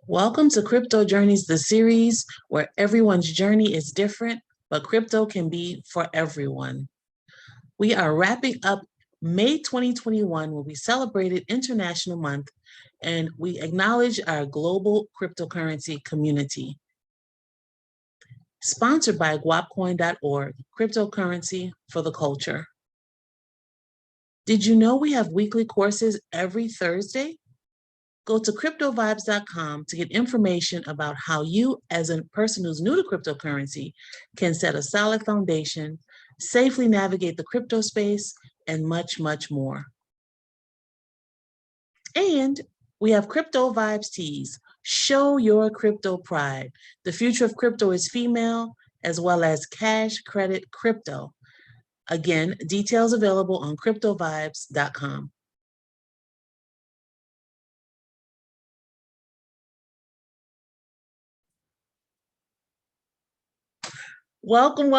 Welcome to Crypto Journeys, the series where everyone's journey is different, but crypto can be for everyone. We are wrapping up May 2021, where we celebrated International Month, and we acknowledge our global cryptocurrency community. Sponsored by Guapcoin.org, cryptocurrency for the culture. Did you know we have weekly courses every Thursday? Go to cryptovibes.com to get information about how you, as a person who's new to cryptocurrency, can set a solid foundation, safely navigate the crypto space, and much, much more. And we have Crypto Vibes tees. Show your crypto pride. The future of crypto is female, as well as cash, credit, crypto. Again, details available on cryptovibes.com. Welcome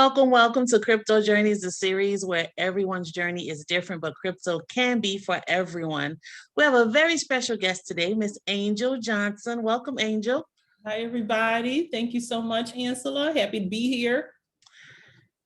to Crypto Journeys, the series where everyone's journey is different, but crypto can be for everyone. We have a very special guest today, Miss Angel Johnson. Welcome, Angel. Hi, everybody. Thank you so much, Ansela. Happy to be here.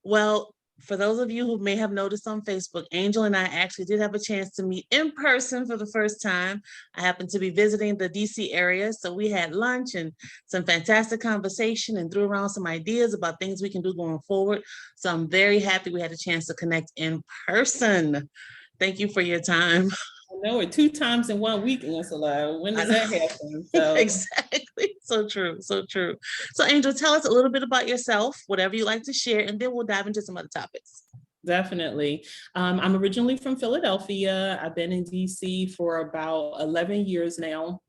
Well, for those of you who may have noticed on Facebook, Angel and I actually did have a chance to meet in person for the first time. I happened to be visiting the DC area, so we had lunch and some fantastic conversation and threw around some ideas about things we can do going forward. So I'm very happy we had a chance to connect in person. Thank you for your time. I know it 2 times in 1 week, Ansela. When does that happen? So. Exactly. So true. So true. So Angel, tell us a little bit about yourself, whatever you like to share, and then we'll dive into some other topics. Definitely. I'm originally from Philadelphia. I've been in DC for about 11 years now.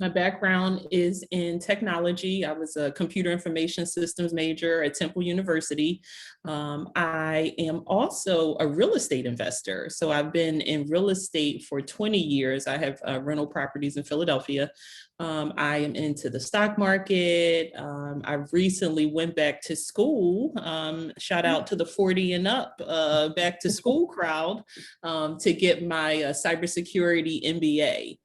My background is in technology. I was a computer information systems major at Temple University. I am also a real estate investor. So I've been in real estate for 20 years. I have rental properties in Philadelphia. I am into the stock market. I recently went back to school. Shout out to the 40 and up back to school crowd to get my cybersecurity MBA.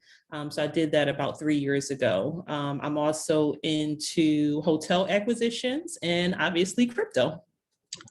So I did that about 3 years ago. I'm also into hotel acquisitions and obviously crypto.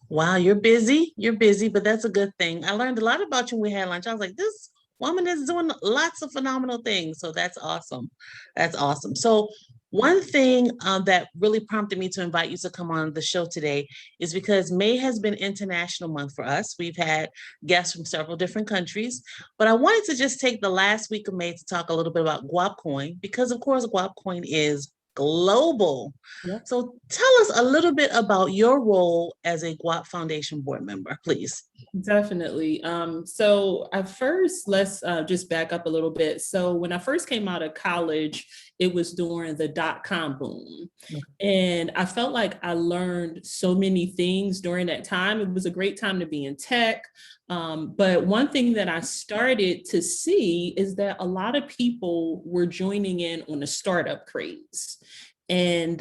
Wow, you're busy, but that's a good thing. I learned a lot about you when we had lunch. I was like, this woman is doing lots of phenomenal things. So that's awesome. That's awesome. So one thing that really prompted me to invite you to come on the show today is because May has been International Month for us. We've had guests from several different countries, but I wanted to just take the last week of May to talk a little bit about Guapcoin, because of course Guapcoin is global. Yep. So tell us a little bit about your role as a GUAP Foundation Board Member, please. Definitely. So at first, let's just back up a little bit. So when I first came out of college, it was during the .com boom. And I felt like I learned so many things during that time. It was a great time to be in tech. But one thing that I started to see is that a lot of people were joining in on the startup craze. And,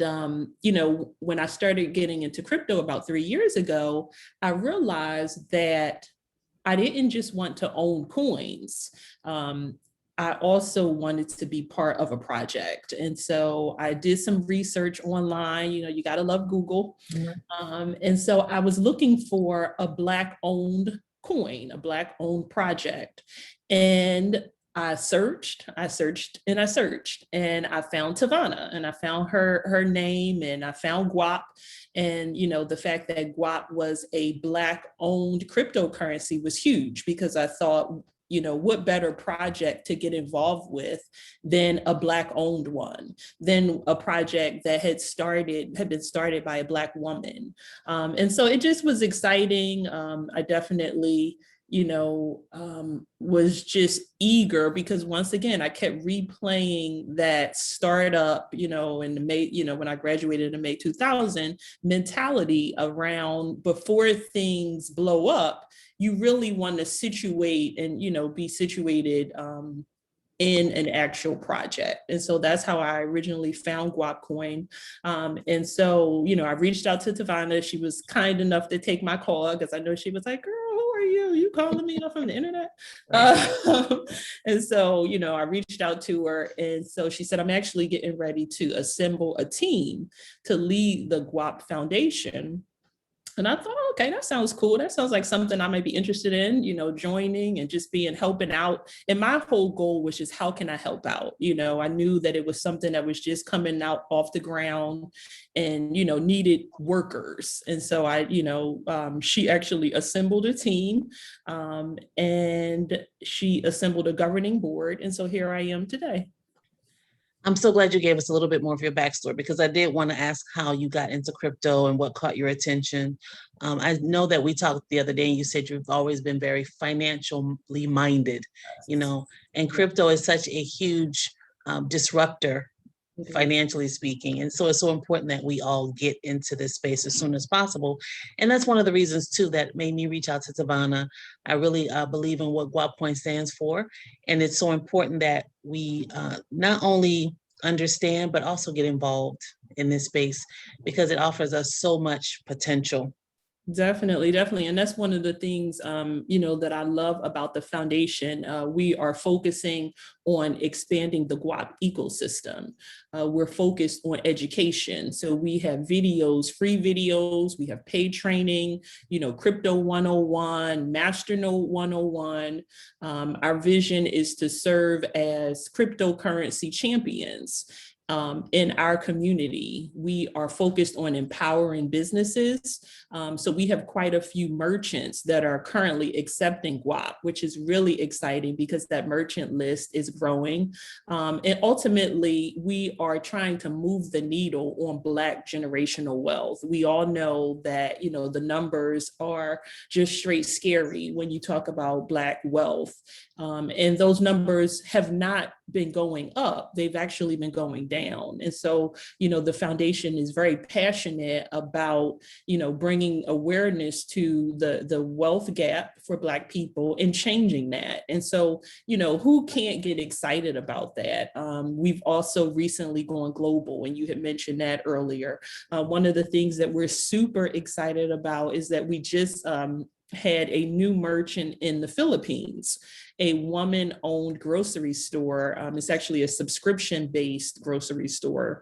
when I started getting into crypto about 3 years ago, I realized that I didn't just want to own coins. I also wanted to be part of a project. And so I did some research online, you got to love Google. Mm-hmm. And so I was looking for a Black-owned coin, a Black-owned project. And I searched, and I found Tavana, and I found her name, and I found Guap. And, the fact that Guap was a Black-owned cryptocurrency was huge, because I thought, what better project to get involved with than a Black-owned one, than a project that had been started by a Black woman. And so it just was exciting. I definitely was just eager, because once again, I kept replaying that startup, in the May, when I graduated in May 2000, mentality around before things blow up, you really want to situate and, be situated in an actual project. And so that's how I originally found Guapcoin. And so, I reached out to Tavana. She was kind enough to take my call, because I know she was like, girl, who are are you? You calling me up from the internet? And so, you know, I reached out to her. And so she said, I'm actually getting ready to assemble a team to lead the GUAP Foundation. And I thought, okay, that sounds cool. That sounds like something I might be interested in, you know, joining and just being helping out. And my whole goal was just, how can I help out? You know, I knew that it was something that was just coming out off the ground and, you know, needed workers. And so she actually assembled a team and she assembled a governing board. And so here I am today. I'm so glad you gave us a little bit more of your backstory, because I did want to ask how you got into crypto and what caught your attention. I know that we talked the other day and you said you've always been very financially minded, you know, and crypto is such a huge disruptor, financially speaking. And so it's so important that we all get into this space as soon as possible. And that's one of the reasons too that made me reach out to Savannah. I really believe in what Guapcoin stands for. And it's so important that we not only understand, but also get involved in this space, because it offers us so much potential. Definitely, definitely. And that's one of the things, you know, that I love about the foundation. We are focusing on expanding the Guap ecosystem. We're focused on education. So we have videos, free videos, we have paid training, you know, crypto 101, Masternode 101. Our vision is to serve as cryptocurrency champions. In our community. We are focused on empowering businesses. So we have quite a few merchants that are currently accepting Guap, which is really exciting because that merchant list is growing. And ultimately, we are trying to move the needle on Black generational wealth. We all know that, you know, the numbers are just straight scary when you talk about Black wealth. And those numbers have not been going up. They've actually been going down. And so, you know, the foundation is very passionate about, you know, bringing awareness to the wealth gap for Black people and changing that. And so, you know, who can't get excited about that? We've also recently gone global, and you had mentioned that earlier. One of the things that we're super excited about is that we just had a new merchant in the Philippines, a woman-owned grocery store. It's actually a subscription-based grocery store.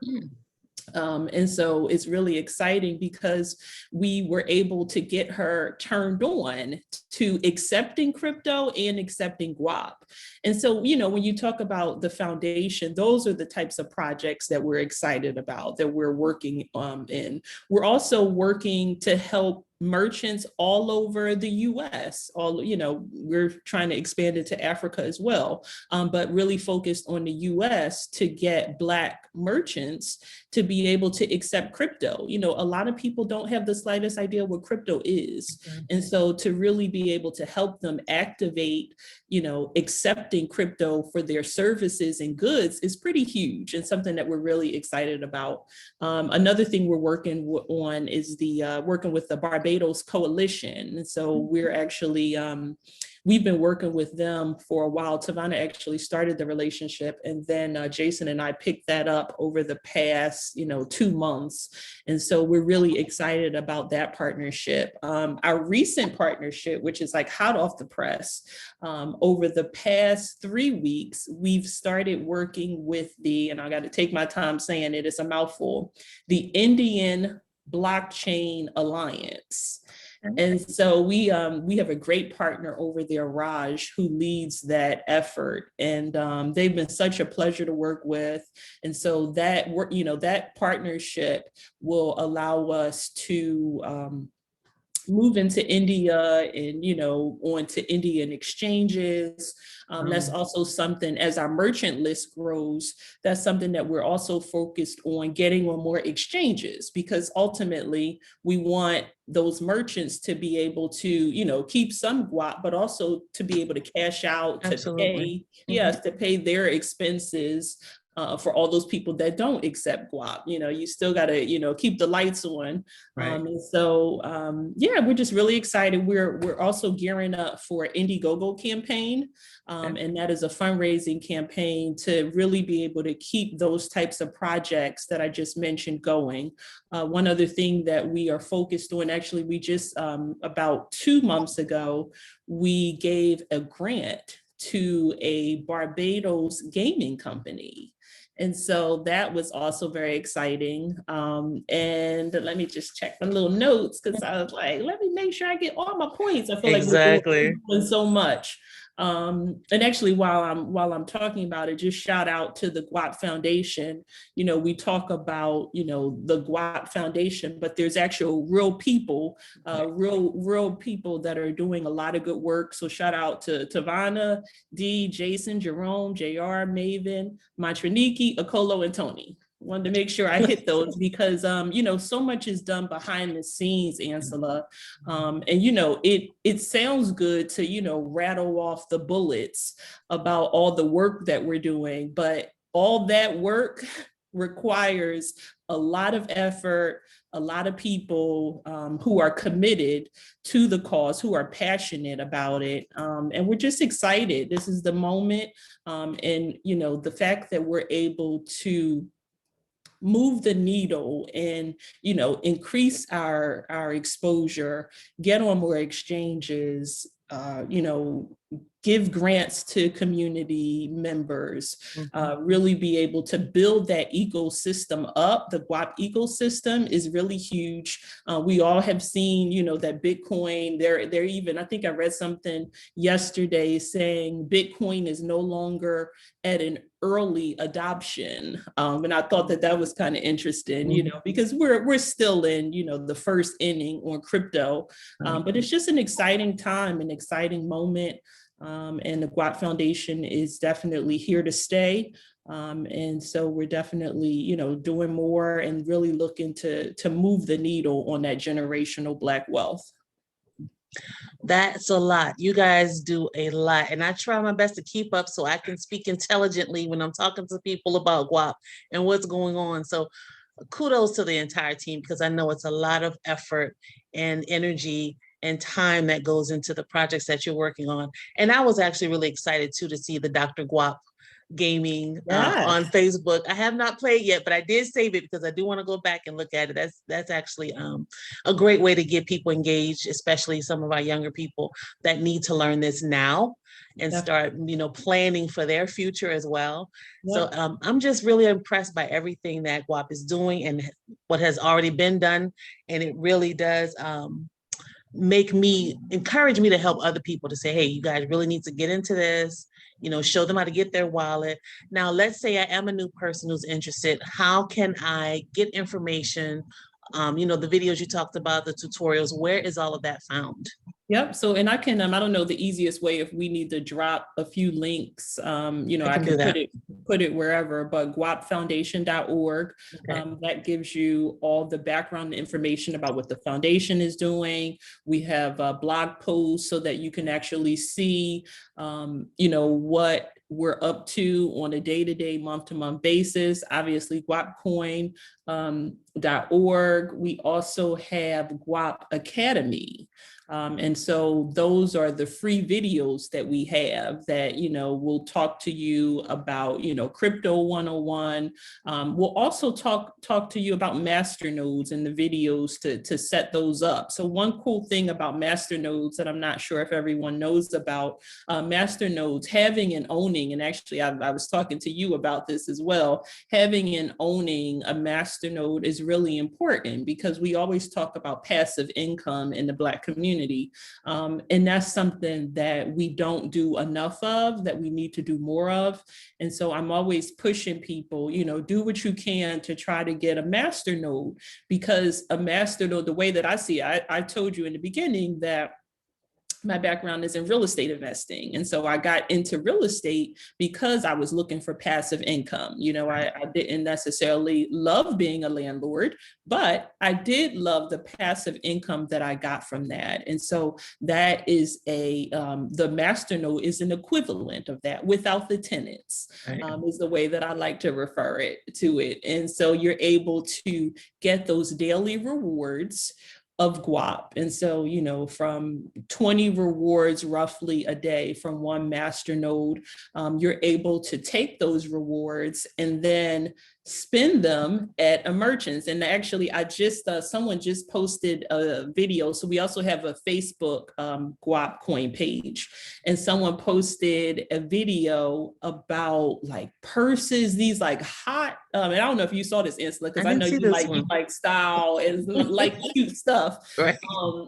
And so it's really exciting because we were able to get her turned on to accepting crypto and accepting Guap. And so, you know, when you talk about the foundation, those are the types of projects that we're excited about, that we're working in. We're also working to help merchants all over the US. You know, we're trying to expand into Africa as well, but really focused on the US to get Black merchants to be able to accept crypto. You know, a lot of people don't have the slightest idea what crypto is. And so to really be able to help them activate, you know, accepting crypto for their services and goods is pretty huge and something that we're really excited about. Another thing we're working on is working with the Barbados Coalition. And so we're actually, we've been working with them for a while. Savannah actually started the relationship, and then Jason and I picked that up over the past, 2 months. And so we're really excited about that partnership. Our recent partnership, which is like hot off the press, over the past 3 weeks, we've started working with and I got to take my time saying it, it's a mouthful, the Indian Blockchain Alliance. And so we have a great partner over there, Raj, who leads that effort, and they've been such a pleasure to work with. And so that that partnership will allow us to move into India and, onto Indian exchanges. That's also something, as our merchant list grows, that's something that we're also focused on getting on more exchanges, because ultimately we want those merchants to be able to, keep some Guap, but also to be able to cash out, to pay, to pay their expenses for all those people that don't accept Guap. You still got to, keep the lights on. Right. And so, yeah, we're just really excited. We're also gearing up for Indiegogo campaign. And that is a fundraising campaign to really be able to keep those types of projects that I just mentioned going. One other thing that we are focused on, actually, we just about 2 months ago, we gave a grant to a Barbados gaming company. And so that was also very exciting. And let me just check my little notes, because I was like, let me make sure I get all my points. I feel like we're doing so much. And actually, while I'm talking about it, just shout out to the GUAP Foundation. We talk about, the GUAP Foundation, but there's actual real people, real people that are doing a lot of good work. So shout out to Tavana, Dee, Jason, Jerome, JR, Maven, Matraniki, Akolo, and Tony. Wanted to make sure I hit those because, so much is done behind the scenes, Ansela. And, it sounds good to, rattle off the bullets about all the work that we're doing, but all that work requires a lot of effort, a lot of people who are committed to the cause, who are passionate about it. And we're just excited. This is the moment. And, the fact that we're able to move the needle and, increase our exposure, get on more exchanges, give grants to community members, really be able to build that ecosystem up. The Guap ecosystem is really huge. We all have seen, that Bitcoin, they're even, I think I read something yesterday saying Bitcoin is no longer at an early adoption. And I thought that was kind of interesting, because we're still in, the first inning on crypto, but it's just an exciting time, an exciting moment. And the GUAP Foundation is definitely here to stay. And so we're definitely, doing more and really looking to move the needle on that generational Black wealth. That's a lot. You guys do a lot. And I try my best to keep up so I can speak intelligently when I'm talking to people about Guap and what's going on. So kudos to the entire team, because I know it's a lot of effort and energy and time that goes into the projects that you're working on. And I was actually really excited too to see the Dr. Guap Gaming on Facebook. I have not played yet, but I did save it because I do want to go back and look at it. That's actually a great way to get people engaged, especially some of our younger people that need to learn this now and start, planning for their future as well. So I'm just really impressed by everything that Guap is doing and what has already been done. And it really does encourage me to help other people to say, hey, you guys really need to get into this, show them how to get their wallet. Now, let's say I am a new person who's interested. How can I get information? The videos you talked about, the tutorials, where is all of that found? Yep. So, and I can, I don't know the easiest way if we need to drop a few links, I can put it wherever, but guapfoundation.org, that gives you all the background information about what the foundation is doing. We have blog posts so that you can actually see, what we're up to on a day-to-day, month-to-month basis. Obviously, Guapcoin.org. We also have Guap Academy. And so those are the free videos that we have that, we'll talk to you about, crypto 101. We'll also talk to you about masternodes and the videos to set those up. So one cool thing about masternodes that I'm not sure if everyone knows about, masternodes, having and owning, and actually I was talking to you about this as well, having and owning a masternode is really important because we always talk about passive income in the Black community. And that's something that we don't do enough of, that we need to do more of. And so I'm always pushing people, do what you can to try to get a masternode, because a masternode, the way that I see it, I told you in the beginning that my background is in real estate investing. And so I got into real estate because I was looking for passive income. You know, I didn't necessarily love being a landlord, but I did love the passive income that I got from that. And so that is the Masternode is an equivalent of that without the tenants, is the way that I like to refer to it. And so you're able to get those daily rewards of Guap. And so, you know, from 20 rewards roughly a day from one Masternode, you're able to take those rewards and then spend them at a merchant's. And actually, I just, someone just posted a video. So we also have a Facebook Guapcoin page. And someone posted a video about like purses, these like hot, and I don't know if you saw this, Ansela, because I know you like style and like cute stuff. Right.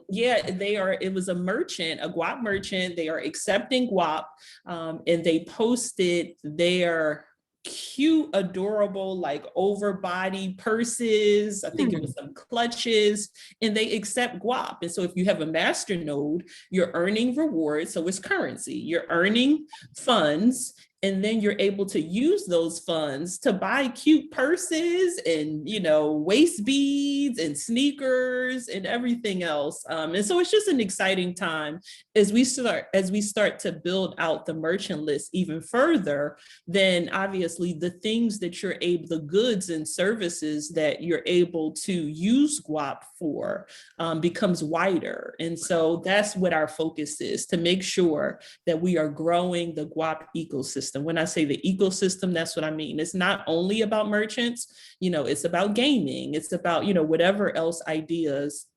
Yeah, it was a merchant, a Guap merchant. They are accepting Guap, and they posted their cute, adorable, like overbody purses. I think it was some clutches, and they accept Guap. And so if you have a Masternode, you're earning rewards. So it's currency, you're earning funds. And then you're able to use those funds to buy cute purses and, you know, waist beads and sneakers and everything else. And so it's just an exciting time as we start to build out the merchant list even further. Then obviously the things that the goods and services that you're able to use Guap for becomes wider. And so that's what our focus is, to make sure that we are growing the Guap ecosystem. When I say the ecosystem, that's what I mean. It's not only about merchants, you know, it's about gaming. It's about, you know, whatever other ideas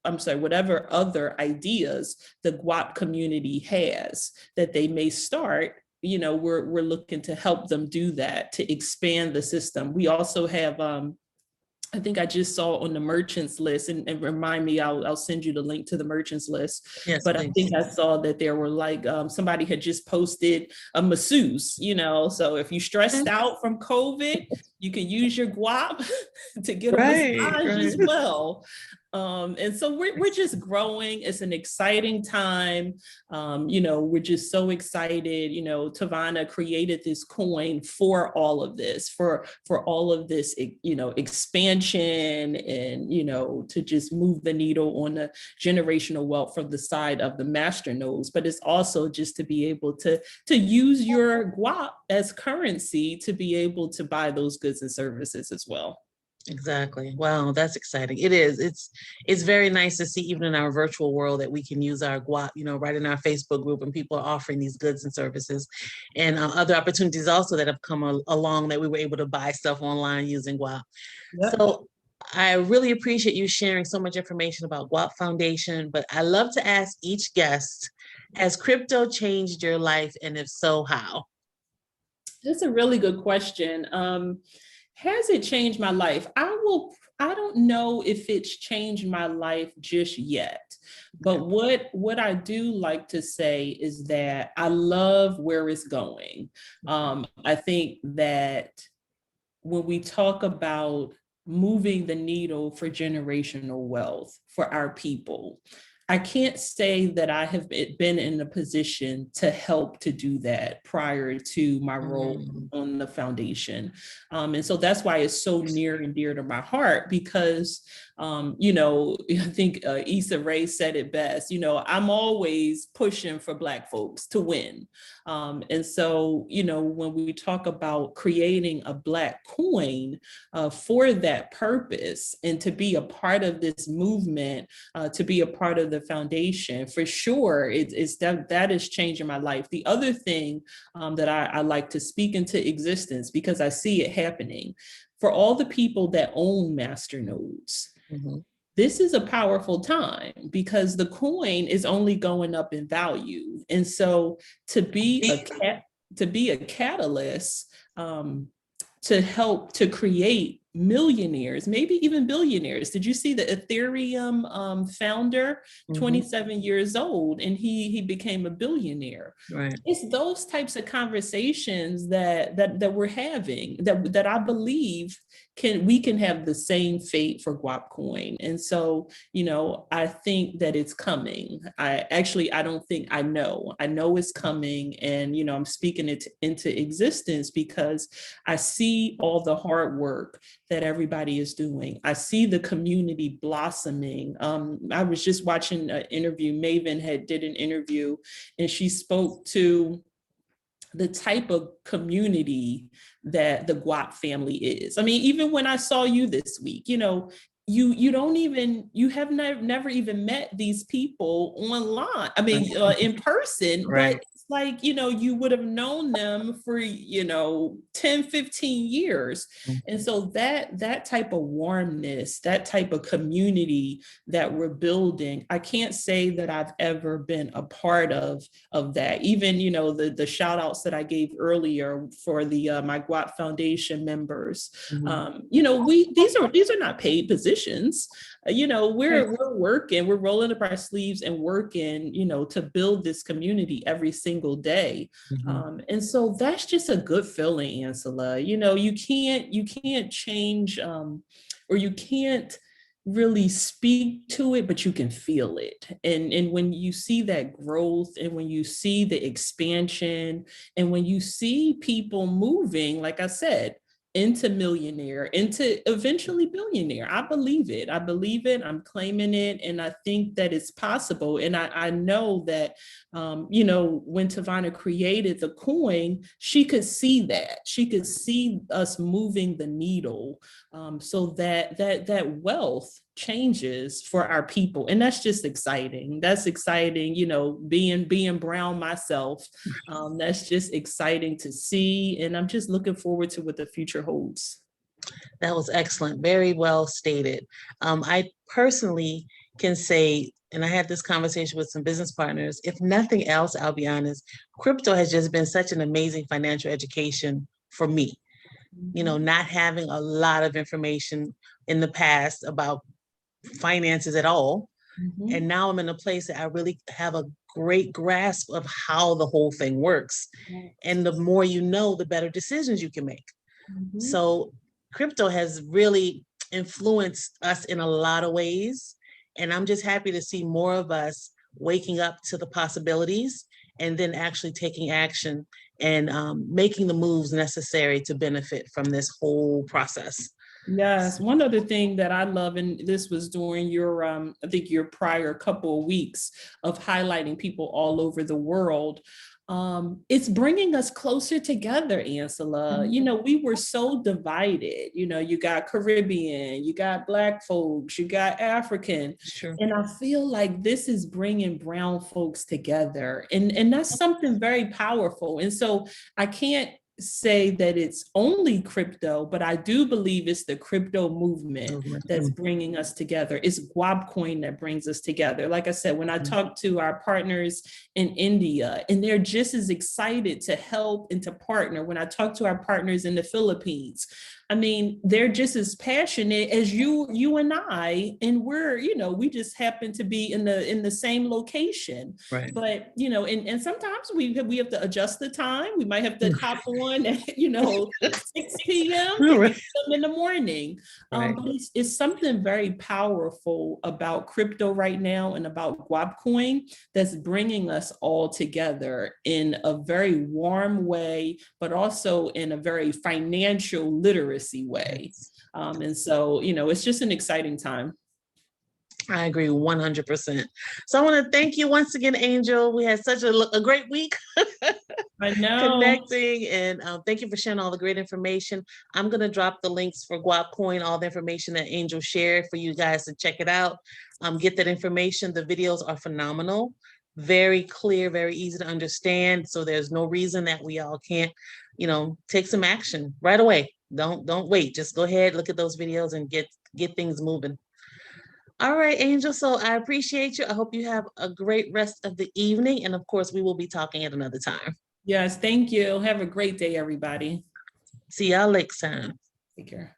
the Guap community has that they may start. You know, we're looking to help them do that, to expand the system. We also have, I think I just saw on the merchants list, and remind me, I'll send you the link to the merchants list. Yes, but please. I think I saw that there were like, somebody had just posted a masseuse, you know, so if you stressed out from COVID, you can use your Guap to get a massage as well. And so we're just growing. It's an exciting time. You know, we're just so excited. You know, Tavana created this coin for all of this, for all of this, you know, expansion, and, you know, to just move the needle on the generational wealth from the side of the masternodes. But it's also just to be able to use your Guap as currency to be able to buy those goods and services as well. Exactly. Wow, that's exciting. It is. It's very nice to see, even in our virtual world, that we can use our Guap, you know, right in our Facebook group, and people are offering these goods and services, and other opportunities also that have come along, that we were able to buy stuff online using Guap. Yep. So I really appreciate you sharing so much information about Guap Foundation, but I love to ask each guest, has crypto changed your life? And if so, how? That's a really good question. Has it changed my life? I don't know if it's changed my life just yet, but what I do like to say is that I love where it's going. I think that when we talk about moving the needle for generational wealth for our people, I can't say that I have been in a position to help to do that prior to my role on the foundation. And so that's why it's so near and dear to my heart, because, you know, I think Issa Rae said it best, you know, I'm always pushing for Black folks to win. And so, you know, when we talk about creating a Black coin for that purpose, and to be a part of this movement, to be a part of the foundation, for sure, that is changing my life. The other thing that I like to speak into existence, because I see it happening, for all the people that own masternodes, this is a powerful time, because the coin is only going up in value. And so to be a catalyst, to help to create millionaires, maybe even billionaires. Did you see the Ethereum founder, 27 years old, and he became a billionaire? Right. It's those types of conversations that we're having that I believe we can have the same fate for Guapcoin. And so, I think that it's coming. I don't think I know it's coming, and I'm speaking it into existence because I see all the hard work that everybody is doing. I see the community blossoming. I was just watching an interview. Maven did an interview, and she spoke to the type of community that the Guap family is. I mean, even when I saw you this week, you have never even met these people online. I mean, in person, Right. but it's like, you would have known them for, 10, 15 years. And so that type of warmness, that type of community that we're building, I can't say that I've ever been a part of that. Even, the shout outs that I gave earlier for the my Guap Foundation members, these are not paid positions. We're working, we're rolling up our sleeves and working, to build this community every single day. And so that's just a good feeling, Ansela. You can't change, or you can't really speak to it, but you can feel it. And when you see that growth, and when you see the expansion, and when you see people moving, like I said, into millionaire, into eventually billionaire. I believe it. I'm claiming it. And I think that it's possible. And I know that, when Tavana created the coin, she could see that. She could see us moving the needle, so that wealth changes for our people. And that's just exciting. That's exciting, being brown myself. That's just exciting to see. And I'm just looking forward to what the future holds. That was excellent. Very well stated. I personally can say, and I had this conversation with some business partners, if nothing else, I'll be honest, crypto has just been such an amazing financial education for me. Not having a lot of information in the past about finances at all. And now I'm in a place that I really have a great grasp of how the whole thing works. And the more you know, the better decisions you can make. So crypto has really influenced us in a lot of ways. And I'm just happy to see more of us waking up to the possibilities and then actually taking action and making the moves necessary to benefit from this whole process. Yes, one other thing that I love, and this was during your, I think your prior couple of weeks of highlighting people all over the world. It's bringing us closer together, Ansela. We were so divided. You got Caribbean, you got Black folks, you got African. Sure. And I feel like this is bringing brown folks together. And that's something very powerful. And so I can't say that it's only crypto, but I do believe it's the crypto movement that's bringing us together. It's Guapcoin that brings us together. Like I said, when I talk to our partners in India, and they're just as excited to help and to partner. When I talk to our partners in the Philippines, I mean, they're just as passionate as you and I, and we're, we just happen to be in the same location. Right. But, and sometimes we have to adjust the time. We might have to hop on at, 6 p.m. in the morning. Right. But it's something very powerful about crypto right now and about Guapcoin that's bringing us all together in a very warm way, but also in a very financial literacy way. And so, it's just an exciting time. I agree 100%. So I want to thank you once again, Angel. We had such a great week. I know. Connecting, and thank you for sharing all the great information. I'm going to drop the links for Guapcoin, all the information that Angel shared for you guys to check it out. Get that information. The videos are phenomenal, very clear, very easy to understand. So there's no reason that we all can't, take some action right away. Don't wait. Just go ahead, look at those videos and get things moving. All right, Angel. So I appreciate you. I hope you have a great rest of the evening. And of course, we will be talking at another time. Yes, thank you. Have a great day, everybody. See y'all next time. Take care.